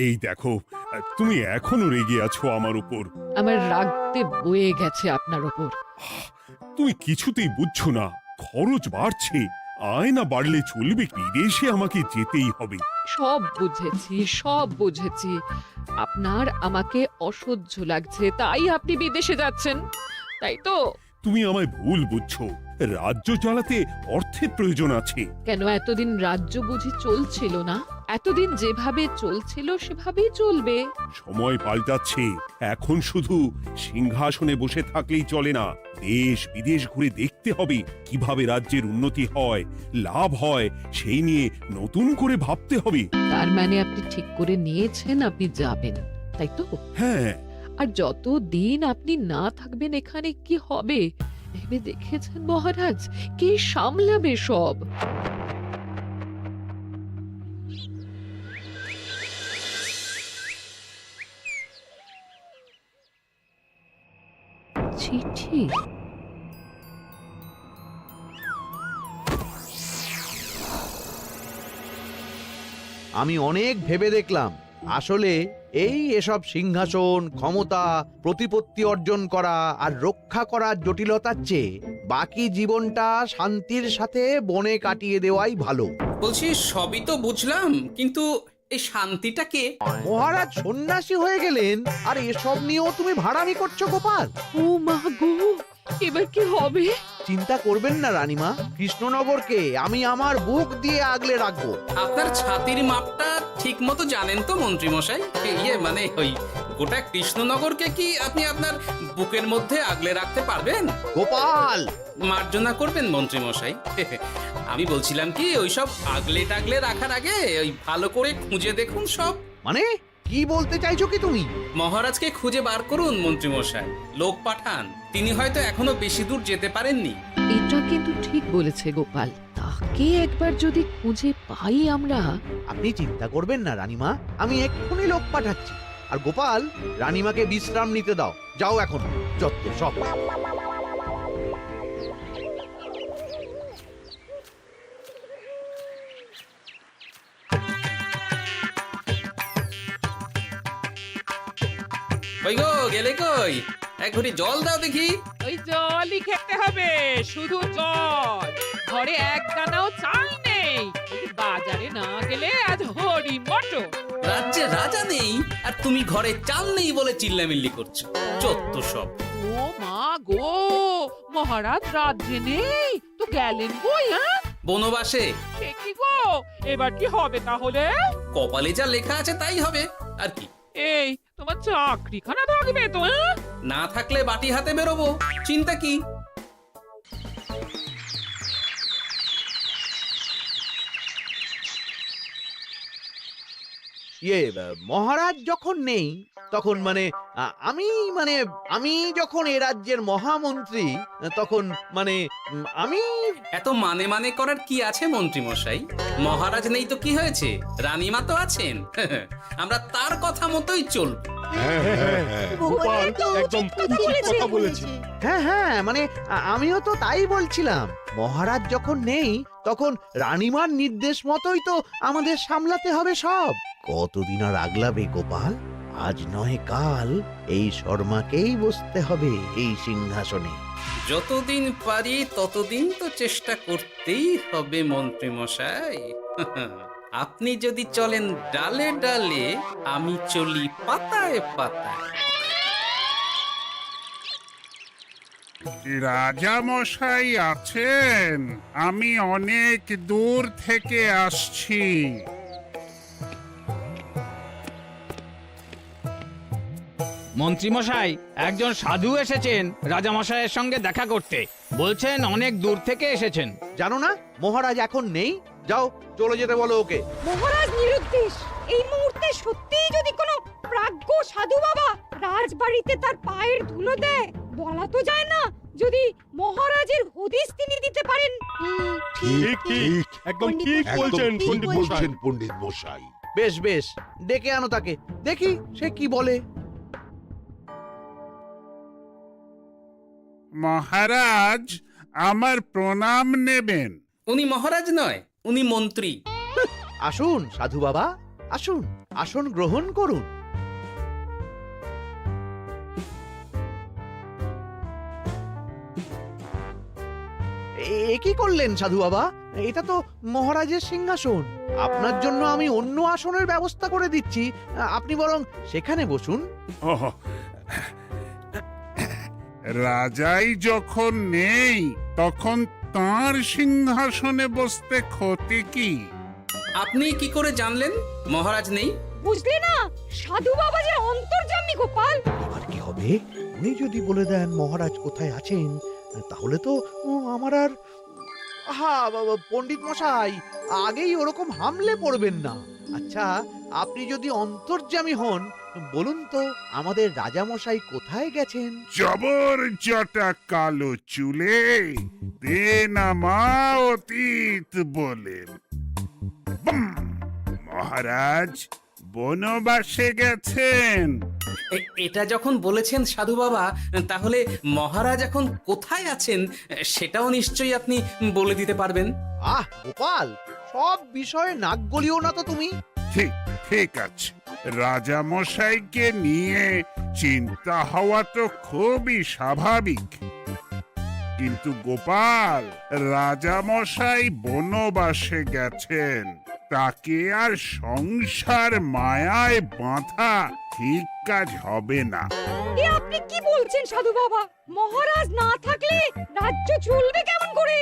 এই দেখো, তুমি এখনো রেগে আছো আমার উপর। আমার রাগতে বয়ে গেছে আপনার ওপর। তুমি কিছুতেই বুঝছো না, খরচ বাড়ছে। আয় না বাড়লে চলবে, বিদেশে আমাকে যেতেই হবে। সব বুঝেছি, সব বুঝেছি। আপনার আমাকে অসহ্য লাগছে, তাই আপনি বিদেশে যাচ্ছেন, তাই তো? তুমি আমায় ভুল বুঝছো। রাজ্য চালাতে অর্থের প্রয়োজন আছে। কেন এতদিন রাজ্য বুঝি চলছিল না? এতদিন যেভাবে চলছিল সেভাবেই চলবে। সময় পাল্টাচ্ছে। এখন শুধু সিংহাসনে বসে থাকলেই চলে না, দেশ বিদেশ ঘুরে দেখতে হবে কিভাবে রাজ্যের উন্নতি হয়, লাভ হয়, সেই নিয়ে নতুন করে ভাবতে হবে। তার মানে আপনি ঠিক করে নিয়েছেন আপনি যাবেন, তাই তো? হ্যাঁ। আর যতদিন আপনি না থাকবেন এখানে কি হবে ভেবে দেখেছেন মহারাজ? কে সামলাবে সব? চিঠি? আমি অনেক ভেবে দেখলাম, আসলে এসব সিংহাসন, ক্ষমতা, প্রতিপত্তি অর্জন করা আর রক্ষা করার জটিলতার চেয়ে বাকি জীবনটা শান্তির সাথে বনে কাটিয়ে দেওয়াই ভালো। বলছি সবই তো বুঝলাম, কিন্তু এই শান্তিটা কে? মহারাজ সন্ন্যাসী হয়ে গেলেন আর এসব নিয়েও তুমি ভাড়ামি করছো গোপাল? ও মা গো, এবার কি হবে? চিন্তা করবেন না রানীমা, কৃষ্ণনগরকে আমি আমার বুক দিয়ে আগলে রাখবো। আপনার ছাতির মাপটা ঠিক মতো জানেন তো মন্ত্রী মশাই? মানে ওই গোটা কৃষ্ণনগরকে কি আপনি আপনার বুকের মধ্যে আগলে রাখতে পারবেন? গোপাল! মার্জনা করবেন মন্ত্রী মশাই। আমি বলছিলাম কি, ওই সব আগলে টাগলে রাখার আগে ওই ভালো করে খুঁজে দেখুন সব। মানে কি বলতে চাইছো কি তুমি? মহারাজকে খুঁজে বার করুন মন্ত্রী মশাই, লোক পাঠান। তিনি হয়তো এখনো বেশি দূর যেতে পারেননি। এটা কিন্তু ঠিক বলেছে গোপাল, তাকে একবার যদি খুঁজে পাই আমরা। আপনি চিন্তা করবেন না রানীমা, আমি এক্ষুনি লোক পাঠাচ্ছি। আর গোপাল, রানীমাকে বিশ্রাম নিতে দাও। যাও এখন, যত সব। কই গো, গেলে কই? এক ঘটি জল দাও দেখি। ওই জলই খেতে হবে, শুধু জল। ঘরে এক দানাও চাল নেই। বাজারে না গেলে আজ হরি মটর। রাজ্যে রাজা নেই আর তুমি ঘরে চাল নেই বলে চিল্লামিল্লি করছো, চত্ব সব। ও মা গো, মহারাজ রাজ্যে নেই তো গেলেন কই? হ্যাঁ, বনবাসে। সে কি গো, এবার কি হবে তাহলে? কপালে যা লেখা আছে তাই হবে, আর কি। এই তোমার চাকরিখানা থাকবে তো? না থাকলে বাটি হাতে বেরোবো, চিন্তা কি? মহারাজ যখন নেই তখন আমি যখন এ রাজ্যের মহামন্ত্রী, তখন আমি এত মানে করার কি আছে মন্ত্রী মশাই? মহারাজ নেই তো কি হয়েছে, রানীমা তো আছেন। আমরা তার কথা মতোই চলব। গোপাল একদম উচিত কথা বলেছে। হ্যাঁ হ্যাঁ, আমিও তো তাই বলছিলাম। মহারাজ যখন নেই তখন রানীমার নির্দেশ মতোই তো আমাদের সামলাতে হবে সব। কতদিন আর আগলাবে গোপাল? আজ নয় কাল এই শর্মাকেই বসতে হবে এই সিংহাসনে। যতদিন পারি ততদিন তো চেষ্টা করতেই হবে মন্ত্রী মশাই। আপনি যদি চলেন ডালে ডালে, আমি চলি পাতায় পাতায়। রাজা মশাই আছেন? আমি অনেক দূর থেকে আসছি। মন্ত্রীমশাই, একজন সাধু এসেছেন রাজামশাইয়ের সঙ্গে দেখা করতে। বলছেন অনেক দূর থেকে এসেছেন। জানো না মহারাজ এখন নেই? যাও, চলে যেতে বলো ওকে। মহারাজ নিরুদ্দেশ। এই মুহূর্তে সত্যিই যদি কোনো প্রাজ্ঞ সাধু বাবা রাজবাড়িতে তার পায়ের ধুলো দেয়, বলা তো যায় না যদি মহারাজের হদিস তিনি দিতে পারেন। ঠিক ঠিক, একদম ঠিক বলছেন পণ্ডিত মশাই। বেশ বেশ, ডেকে আনো তাকে, দেখি সে কি বলে। মহারাজ, আমার প্রণাম নেবেন। উনি মহারাজ নয়, উনি মন্ত্রী। আসুন সাধু বাবা, আসুন আসন গ্রহণ করুন। কি করলেন সাধু বাবা? এটা তো মহারাজের সিংহাসন। আপনার জন্য আমি অন্য আসনের ব্যবস্থা করে দিচ্ছি, আপনি বরং সেখানে বসুন। ওহ, রাজাই যখন নেই তখন তার সিংহাসনে বসতে ক্ষতি কি? আপনি কি করে জানলেন মহারাজ নেই? বুঝলে না, সাধু বাবা যে অন্তর্যামী গোপাল। এবার কি হবে? উনি যদি বলে দেন মহারাজ কোথায় আছেন, তাহলে তো আমার আর পণ্ডিত মশাই, আগেই ওরকম হামলে পড়বেন না। আচ্ছা, আপনি যদি অন্তর্যামী হন, বলুন তো আমাদের রাজা মশাই কোথায় গেছেন? জবর জটা কালো চুলে দেনামা অতীত বলে। বুম! মহারাজ বনবাসে গেছেন। এটা যখন বলেছেন সাধু বাবা, তাহলে মহারাজ এখন কোথায় আছেন সেটাও নিশ্চয়ই আপনি বলে দিতে পারবেন। গোপাল, সব বিষয়ে নাক গলিও না তো তুমি। ঠিক ঠিক আছে, রাজা মশাইকে নিয়ে চিন্তা হওয়া তো খুবই স্বাভাবিক, কিন্তু গোপাল, রাজা মশাই বনবাসে গেছেন, তাকে আর সংসার মায়ায় বাঁধা ঠিক কাজ হবে না। এ আপনি কি বলছেন সাধু বাবা? মহারাজ না থাকলে রাজ্য চলবে কেমন করে?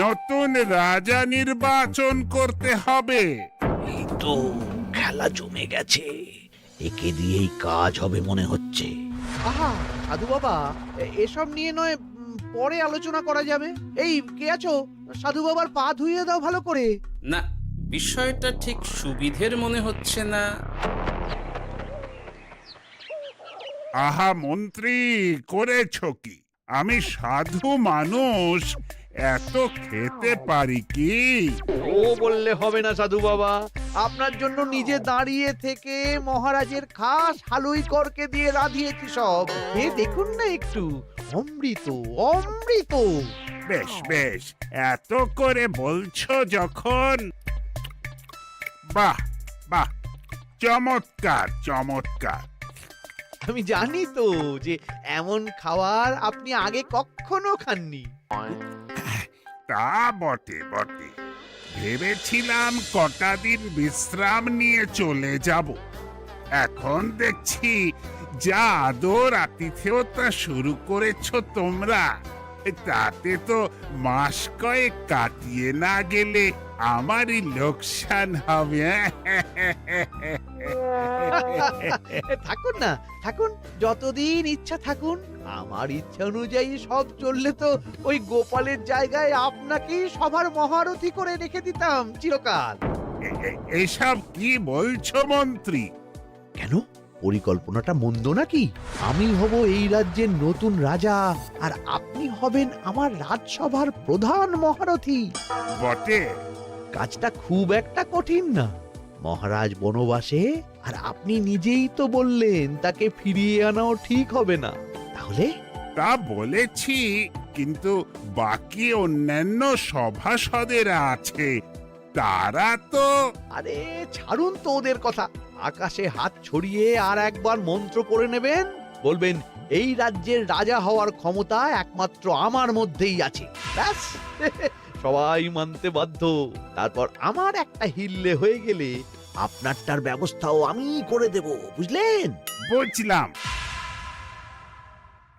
নতুন রাজা নির্বাচন করতে হবে। এই তো খেলা জমে গেছে, একে দিয়েই কাজ হবে মনে হচ্ছে। সাধু বাবা, এসব নিয়ে নয় পরে আলোচনা করা যাবে। এই কে আছো? সাধু বাবার পা ধুইয়ে দাও ভালো করে। না, বিষয়টা ঠিক সুবিধের মনে হচ্ছে না। আহা মন্ত্রী, করেছ কি? আমি সাধু মানুষ, এত খেতে পারি কি? ও বললে হবে না সাধু বাবা, আপনার জন্য নিজে দাঁড়িয়ে থেকে মহারাজের খাস হালুই করকে দিয়ে রাঁধিয়েছি সব। দেখুন না একটু, অমৃত অমৃত। বেশ বেশ, এত করে বলছো যখন, বাহ বাহ, চমৎকার চমৎকার। আমি জানি তো যে এমন খাবার আপনি আগে কখনো খাননি। তা বটে বটে, ভেবেছিলাম কটা দিন বিশ্রাম নিয়ে চলে যাব। এখন দেখছি যা আদর আতিথেয়তা শুরু করেছো তোমরা, তাতে তো মাস কয়েক কাটিয়ে না গেলে আমারই লোকসান হবে। থাকুন না, থাকুন, যতদিন ইচ্ছা থাকুন। আমার ইচ্ছা অনুযায়ী সব চললে তো ওই গোপালের জায়গায় আপনাকেই সবার মহারথী করে রেখে দিতাম চিরকাল। এসব কি বলছো মন্ত্রী? কেন, পরিকল্পনাটা মন্দ নাকি? আমি হব এই রাজ্যের নতুন রাজা, আর আপনি হবেন আমার রাজসভার প্রধান মহারথী। বটে, কাজটা খুব একটা কঠিন না। মহারাজ বনবাসে, আর আপনি নিজেই তো বললেন তাকে ফিরিয়ে আনাও ঠিক হবে না। তাহলে তা বলেছি, কিন্তু বাকি অন্যান্য সভাসদেরা আছে, তারা তো। আরে ছাড়ুন তো ওদের কথা। আকাশে হাত ছড়িয়ে আর একবার মন্ত্র পড়ে নেবেন, বলবেন এই রাজ্যের রাজা হওয়ার ক্ষমতা একমাত্র আমার মধ্যেই আছে। ব্যাস, সবাই মানতে বাধ্য। তারপর আমার একটা হিল্লে হয়ে গেলে আপনারটার ব্যবস্থাও আমি করে দেব, বুঝলেন? বুঝলাম,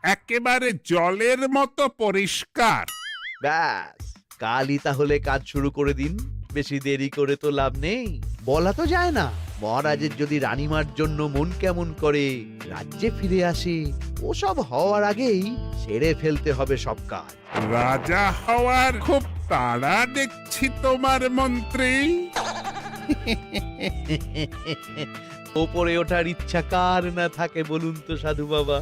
একেবারে জলের মতো পরিষ্কার। ব্যাস, কালই তাহলে কাজ শুরু করে দিন। বেশি দেরি করে তো লাভ নেই। বলা তো যায় না, মহারাজের যদি রানীমার জন্য মন কেমন করে, রাজ্যে ফিরে আসে, ওসব হওয়ার আগেই সেরে ফেলতে হবে সব কাজ। রাজা হওয়ার খুব তাড়া দেখছি তোমার মন্ত্রী। ওপরে ওঠার ইচ্ছা কার না থাকে বলুন তো সাধু বাবা?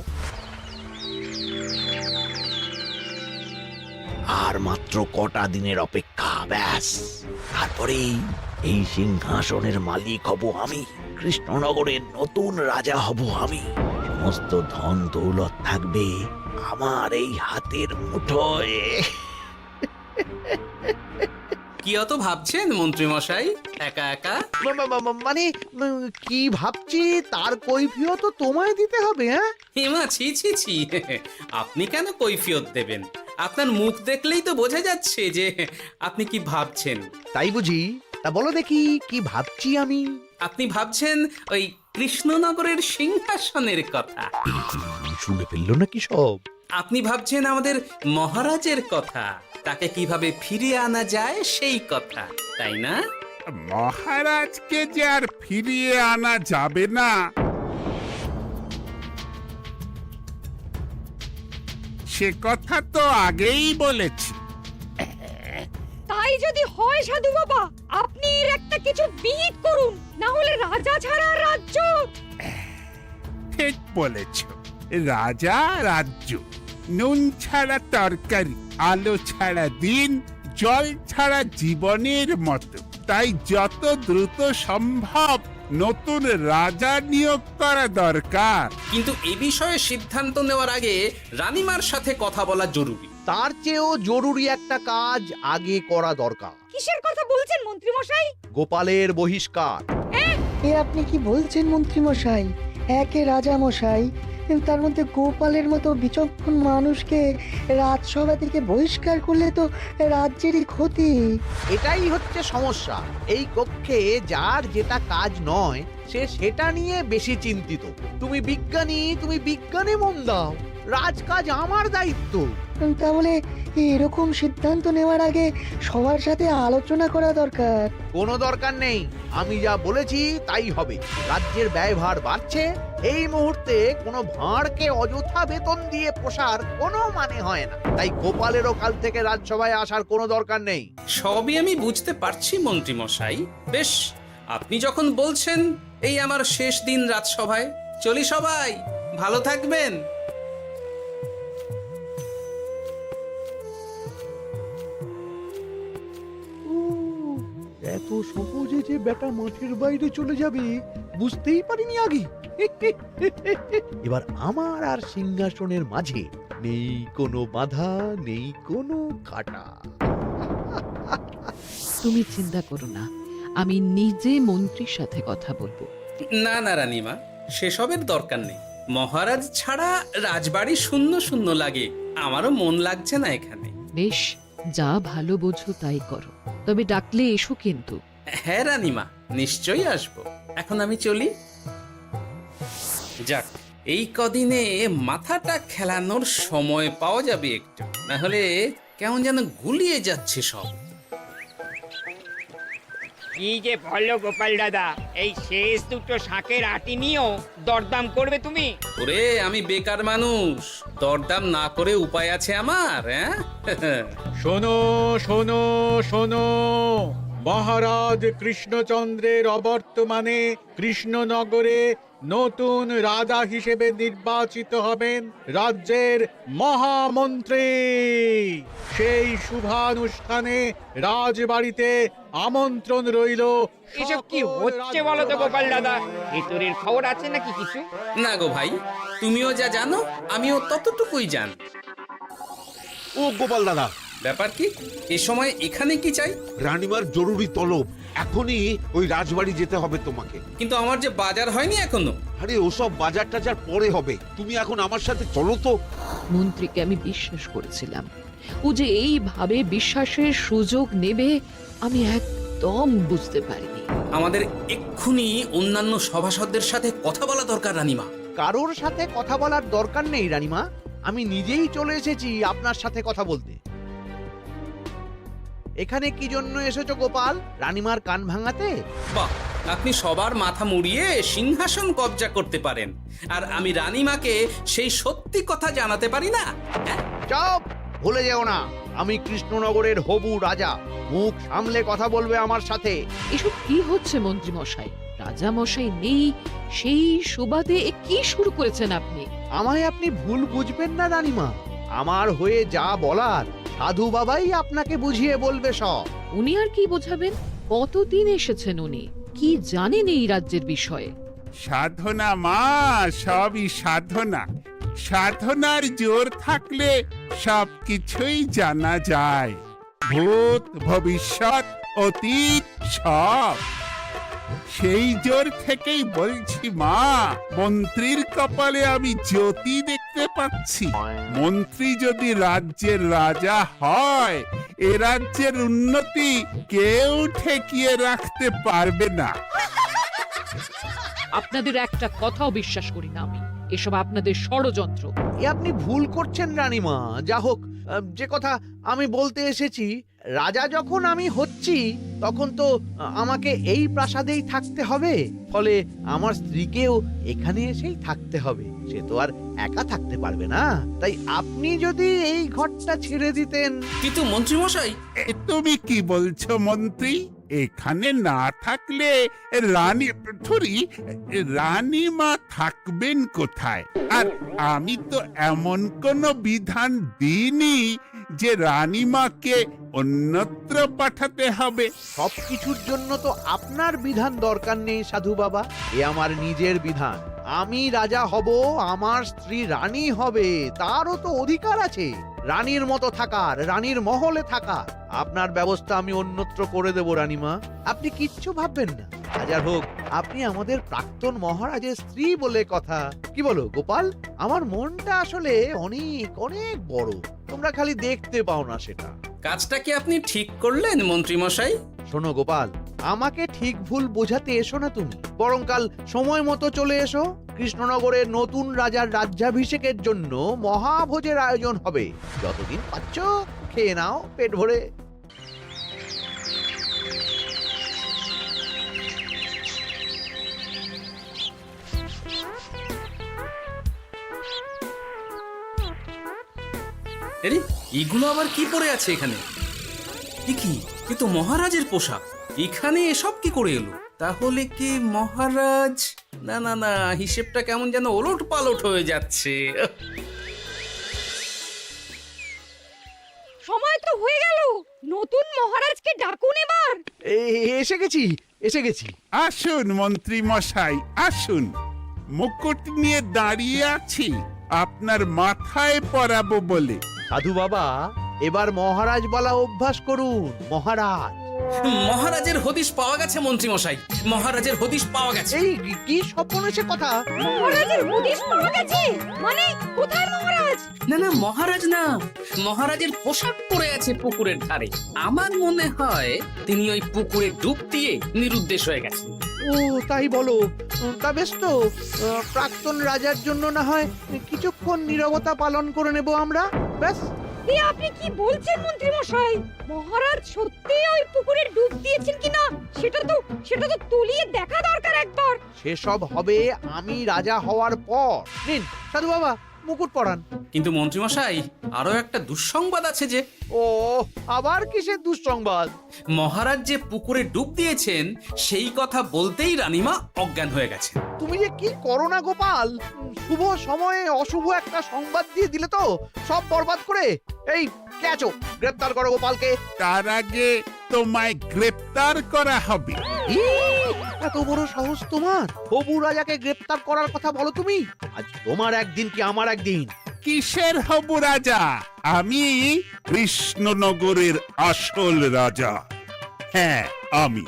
আর মাত্র কটা দিনের অপেক্ষা, ব্যাস, তারপরেই এই সিংহাসনের মালিক হব আমি। কৃষ্ণনগরের নতুন রাজা হব আমি। সমস্ত ধন দৌলত থাকবে আমার এই হাতের মুঠোয়। কি অত ভাবছেন মন্ত্রী মশাই একা একা? মানে কি ভাবছি তার কৈফিয়ত তো তোমায় দিতে হবে, হ্যাঁ? হিমা ছি ছি ছি, আপনি কেন কৈফিয়ত দেবেন? আপনার মুখ দেখলেই তো বোঝা যাচ্ছে যে আপনি কি ভাবছেন। তাই বুঝি? তা বলো দেখি কি ভাবছি আমি। আপনি ভাবছেন ওই কৃষ্ণনগরের সিংহাসনের কথা। শুনে ফেললো নাকি সব? আপনি ভাবছেন আমাদের মহারাজের কথা, তাকে কিভাবে ফিরিয়ে আনা যায় সেই কথা, তাই না? মহারাজকে যে আর ফিরিয়ে আনা যাবে না সে কথা তো আগেই বলেছি। তাই যদি হয় সাধু বাবা, আপনি এর একটা কিছু বিহিত করুন, না হলে রাজা ছাড়া রাজ্য। ঠিক বলেছ, রাজা রাজ্য, নুন ছাড়া তরকারি, আলো ছাড়া দিন, জল ছাড়া জীবনের মতো। তাই যত দ্রুত সম্ভব নতুন রাজা নিয়োগ করা দরকার। কিন্তু এ বিষয়ে সিদ্ধান্ত নেওয়ার আগে রানীমার সাথে কথা বলা জরুরি। তার চেয়েও জরুরি একটা কাজ আগে করা দরকার। কিসের কথা বলছেন মন্ত্রী মশাই? গোপালের বহিষ্কার। এ আপনি কি বলছেন মন্ত্রী মশাই? একে রাজা মশাই, তার মধ্যে গোপালের মতো বিচক্ষণ মানুষকে রাজসভা থেকে বহিষ্কার করলে তো রাজ্যেরই ক্ষতি। এটাই হচ্ছে সমস্যা। এই কক্ষে যার যেটা কাজ নয় সে সেটা নিয়ে বেশি চিন্তিত। তুমি বিজ্ঞানী, তুমি বিজ্ঞানে মন দাও, রাজকাজ আমার দায়িত্ব। তাহলে এরকম সিদ্ধান্ত নেওয়ার আগে সবার সাথে আলোচনা করা দরকার। কোনো দরকার নেই, আমি যা বলেছি তাই হবে। রাজ্যের ব্যয়ভার বাড়ছে, এই মুহূর্তে কোনো ভাঁড়কে অযথা বেতন দিয়ে পোষার কোনো মানে হয় না। তাই গোপালেরও কাল থেকে রাজসভায় আসার কোনো দরকার নেই। সবই আমি বুঝতে পারছি মন্ত্রী মশাই। বেশ, আপনি যখন বলছেন, এই আমার শেষ দিন রাজসভায়, চলি সবাই, ভালো থাকবেন। এত সহজে যে বেটা মাঠের বাইরে চলে যাবে বুঝতেই পারিনি আগে। এবার আমার আর সিংহাসনের মাঝে নেই কোনো বাধা, নেই কোনো কাটা। তুমি চিন্তা করো না, আমি নিজে মন্ত্রীর সাথে কথা বলবো। না না রানীমা, সেসবের দরকার নেই। মহারাজ ছাড়া রাজবাড়ি শূন্য শূন্য লাগে, আমারও মন লাগছে না এখানে। বেশ, যা ভালো বোঝো তাই করো, তবে ডাকলে এসো কিন্তু। হ্যাঁ রানীমা, নিশ্চয়ই আসবো। এখন আমি চলি। যাক, এই কদিনে মাথাটা খেলানোর সময় পাওয়া যাবে একটু, না হলে কেমন যেন গুলিয়ে যাচ্ছে সব। কি যে বলো গোপাল দাদা, এই শেষ দুটো শাঁখের আটি নিয়েও দরদাম করবে তুমি? ওরে, আমি বেকার মানুষ, দরদাম না করে উপায় আছে আমার? হ্যাঁ শোনো শোনো শোনো, মহারাজ কৃষ্ণচন্দ্রের অবর্তমানে কৃষ্ণনগরে নতুন রাজা হিসেবে নির্বাচিত হবেন রাজ্যের মহামন্ত্রী। সেই শুভানুষ্ঠানে রাজবাড়িতে আমন্ত্রণ রইল। এসব কি হচ্ছে বলো তো গোপাল দাদা? ভেতরের খবর আছে নাকি কিছু? না গো ভাই, তুমিও যা জানো আমিও ততটুকুই জানি। ও গোপাল দাদা, ব্যাপার কি? এ সময় এখানে কি চাই? রানীমার জরুরি তলব, এখনই ওই রাজবাড়ি যেতে হবে তোমাকে। কিন্তু আমার যে বাজার হয়নি এখনো। আরে ওসব বাজার টাজার পরে হবে, তুমি এখন আমার সাথে চলো তো। মন্ত্রীকে আমি বিশ্বাস করেছিলাম, ও যে এইভাবে বিশ্বাসের সুযোগ নেবে আমি একদম বুঝতে পারিনি। আমাদের এক্ষুনি অন্যান্য সভাসদদের সাথে কথা বলা দরকার রানীমা। কারোর সাথে কথা বলার দরকার নেই রানীমা, আমি নিজেই চলে এসেছি আপনার সাথে কথা বলতে। এখানে কি জন্য এসেছো গোপাল? রানীমার কান ভাঙাতে? বাহ, আপনি সবার মাথা মুড়িয়ে সিংহাসন কবজা করতে পারেন, আর আমি রানীমাকে সেই সত্যি কথা জানাতে পারি না? চুপ! ভুলে যেও না, আমি কৃষ্ণনগরের হবু রাজা। মুখ সামলে কথা বলবে আমার সাথে। এসব কি হচ্ছে মন্ত্রী মশাই? রাজা মশাই নেই, সেই সুবাদে এ কি শুরু করেছেন আপনি? আমায় আপনি ভুল বুঝবেন না রানীমা, আমার হয়ে যা বলার সাধু বাবাই আপনাকে বুঝিয়ে বলবে সব। উনি আর কি বোঝাবেন? কতদিন এসেছেন উনি, কি জানেন এই রাজ্যের বিষয়ে? সাধনা মা, সবই সাধনা। সাধনার জোর থাকলে সবকিছুই জানা যায়। ভূত ভবিষ্যৎ অতীত সব। সেই জোর থেকেই বলছি মা, মন্ত্রীর কপালে আমি জ্যোতি দেখতে পাচ্ছি। মন্ত্রী যদি রাজ্যের রাজা হয়, এ রাজ্যের উন্নতি কেউ ঠেকিয়ে রাখতে পারবে না। আপনাদের একটা কথাও বিশ্বাস করি না আমি, এসব আপনাদের ষড়যন্ত্র। এ আপনি ভুল করছেন রানীমা। যা হোক, যে কথা আমি বলতে এসেছি, রাজা যখন আমি হচ্ছি তখন তো আমাকে এই প্রাসাদেই থাকতে হবে, ফলে আমার স্ত্রীকেও এখানে এসেই থাকতে হবে। সে তো আর একা থাকতে পারবে না। তাই আপনি যদি এই ঘরটা ছেড়ে দিতেন। কিন্তু মন্ত্রীমশাই, তুমি কি বলছো মন্ত্রী? এখানে না থাকলে রানীমা থাকবেন কোথায়? আর আমি তো এমন কোনো বিধান দিইনি যে রানীমাকে অন্যত্র পাঠাতে হবে। সবকিছুর জন্য তো আপনার বিধান দরকার নেই সাধু বাবা, এ আমার নিজের বিধান। আমি রাজা হব, আমার স্ত্রী রানী হবে, তারও তো অধিকার আছে রানীর মতো থাকার, রানীর মহলে থাকার। আপনার ব্যবস্থা আমি অন্যত্র করে দেব রানীমা, আপনি কিচ্ছু ভাববেন না। হাজার হোক আপনি আমাদের প্রাক্তন মহারাজের স্ত্রী বলে কথা। কি বলো গোপাল? আমার মনটা আসলে অনেক অনেক বড়, তোমরা খালি দেখতে পাও না সেটা। কাজটা কি আপনি ঠিক করলেন মন্ত্রীমশাই? শোনো গোপাল, আমাকে ঠিক ভুল বোঝাতে এসো না তুমি, বরং কাল সময় মতো চলে এসো। কৃষ্ণনগরের নতুন রাজার রাজ্যাভিষেকের জন্য মহাভোজের আয়োজন হবে। যতদিন পাচ্ছ খেয়ে নাও পেট ভরে। আরে এগুলো আবার কি পরে আছে এখানে? কি এ তো মহারাজের পোশাক, এখানে এসব কি করে এলো? তাহলে কি মহারাজ? না না না, হিসেবটা কেমন যেন ওলট পালট হয়ে যাচ্ছে। সময় তো হয়ে গেল, নতুন মহারাজকে ডাকুন এবার। এসে গেছি, এসে গেছি। আসুন মন্ত্রী মশাই, আসুন। মুকুট নিয়ে দাঁড়িয়ে আছি আপনার মাথায় পরাবো বলে। সাধু বাবা, এবার মহারাজ বলা অভ্যাস করুন। মহারাজ। মহারাজের হদিশ পাওয়া গেছে মন্ত্রীমশাই, মহারাজের হদিশ পাওয়া গেছে। এই কি স্বপ্ন এসে কথা? মহারাজের হদিশ পাওয়া গেছে মানে কোথায় মহারাজ? না না, মহারাজ না, মহারাজের পোশাক পরে আছে পুকুরের ধারে। আমার মনে হয় তিনি ওই পুকুরে ডুব দিয়ে নিরুদ্দেশ হয়ে গেছেন। ও তাই বলো? তা বেশ তো, প্রাক্তন রাজার জন্য না হয় কিছুক্ষণ নীরবতা পালন করে নেব আমরা, ব্যাস। এ আপনি কি বলছেন মন্ত্রী মশাই? মহারাজ সত্যি ওই পুকুরে ডুব দিয়েছেন কিনা সেটা তো তুলিয়ে দেখা দরকার একবার। সেসব হবে আমি রাজা হওয়ার পর। নিন সাধু বাবা, মুকুট পরান। কিন্তু মন্ত্রীমশাই, আরো একটা দুঃসংবাদ আছে যে। ও আবার কিসের দুঃসংবাদ? মহারাজ যে পুকুরে ডুব দিয়েছেন সেই কথা বলতেই রানীমা অজ্ঞান হয়ে গেছে। তুমি যে কি করো না গোপাল, শুভ সময়ে অশুভ একটা সংবাদ দিয়ে দিলে তো সব বরবাদ করে। এই কে আছো? গ্রেপ্তার করো গোপালকে। তার আগে তোমায় গ্রেপ্তার করা হবে। এত বড় সাহস তোমার? হবু রাজাকে গ্রেপ্তার করার কথা বলো তুমি? আজ তোমার একদিন কি আমার একদিন। কিসের হবু রাজা? আমি কৃষ্ণনগরের আসল রাজা। হ্যাঁ, আমি।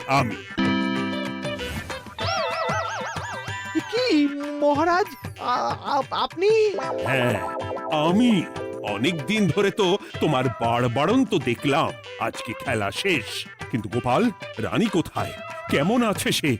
কি মহারাজ, আপনি? হ্যাঁ, আমি। অনেক দিন ধরে তো তোমার বাড়বাড়ন্ত দেখলাম, আজকে খেলা শেষ। কিন্তু গোপাল, রানী কোথায়? কেমন আছে সে?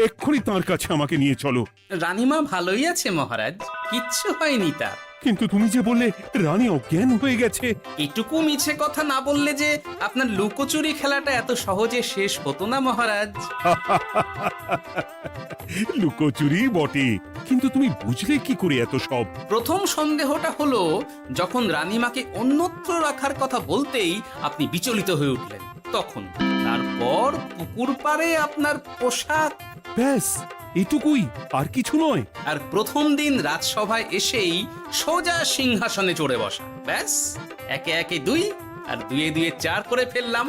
এক্ষুনি তার কাছে আমাকে নিয়ে চলো। রানীমা ভালোই আছে মহারাজ, কিচ্ছু হয়নি তার। কিন্তু তুমি যে বললে রানী অজ্ঞান হয়ে গেছে। এটুকু মিছে কথা না বললে যে আপনার লুকোচুরি খেলাটা এত সহজে শেষ হতো না মহারাজ। লুকোচুরি বটে, কিন্তু তুমি বুঝলে কি করে এত সব? প্রথম সন্দেহটা হলো যখন রানীমাকে অন্যত্র রাখার কথা বলতেই আপনি বিচলিত হয়ে উঠলেন, তখন। তারপর পুকুর পাড়ে আপনার পোশাক। ব্যাস এটুকুই, আর কিছু নয়। আর প্রথম দিন রাজসভায় এসেই সোজা সিংহাসনে চড়ে বসা। ব্যাস, একে একে 2 আর 2 2 4 করে ফেললাম।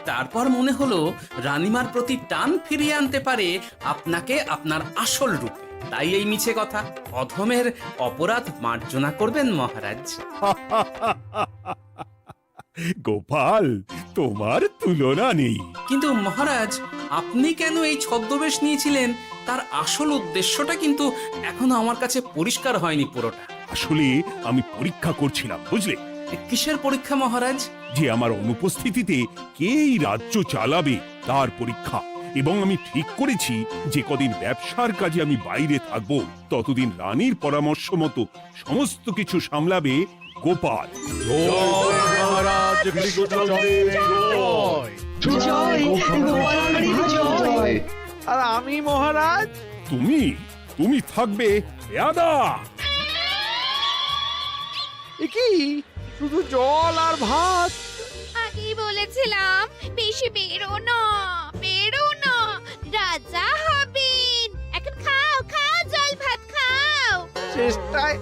তারপর মনে হলো রানীমার প্রতি টান ফিরিয়ে আনতে পারে আপনাকে আপনার আসল রূপে। তাই এই মিছে কথা। অধমের অপরাধ মার্জনা করবেন মহারাজ। গোপাল, তোমার তুলনা নেই। কিন্তু মহারাজ, আপনি কেন এই ছদ্মবেশ নিয়েছিলেন তার আসল উদ্দেশ্যটা কিন্তু এখনো আমার কাছে পরিষ্কার হয়নি পুরোটা। আসলে আমি পরীক্ষা করছিলাম, বুঝলে, কিসের পরীক্ষা মহারাজ? যে আমার অনুপস্থিতিতে কে এই রাজ্য চালাবে তার পরীক্ষা। এবং আমি ঠিক করেছি যে কদিন ব্যবসার কাজে আমি বাইরে থাকব, ততদিন রানীর পরামর্শ মতো সমস্ত কিছু সামলাবে গোপাল। মহারাজ কৃষ্ণচন্দ্রের জয়। আর আমি মহারাজ? তুমি থাকবে পেয়াদা। এ কি শুধু জল আর ভাত? আগেই বলেছিলাম বেশি বেরো না, রাজা হবেন। এখন খাও খাও, জল ভাত খাও। চেষ্টায়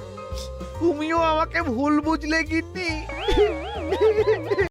তুমিও আমাকে ভুল বুঝলে গিন্নি।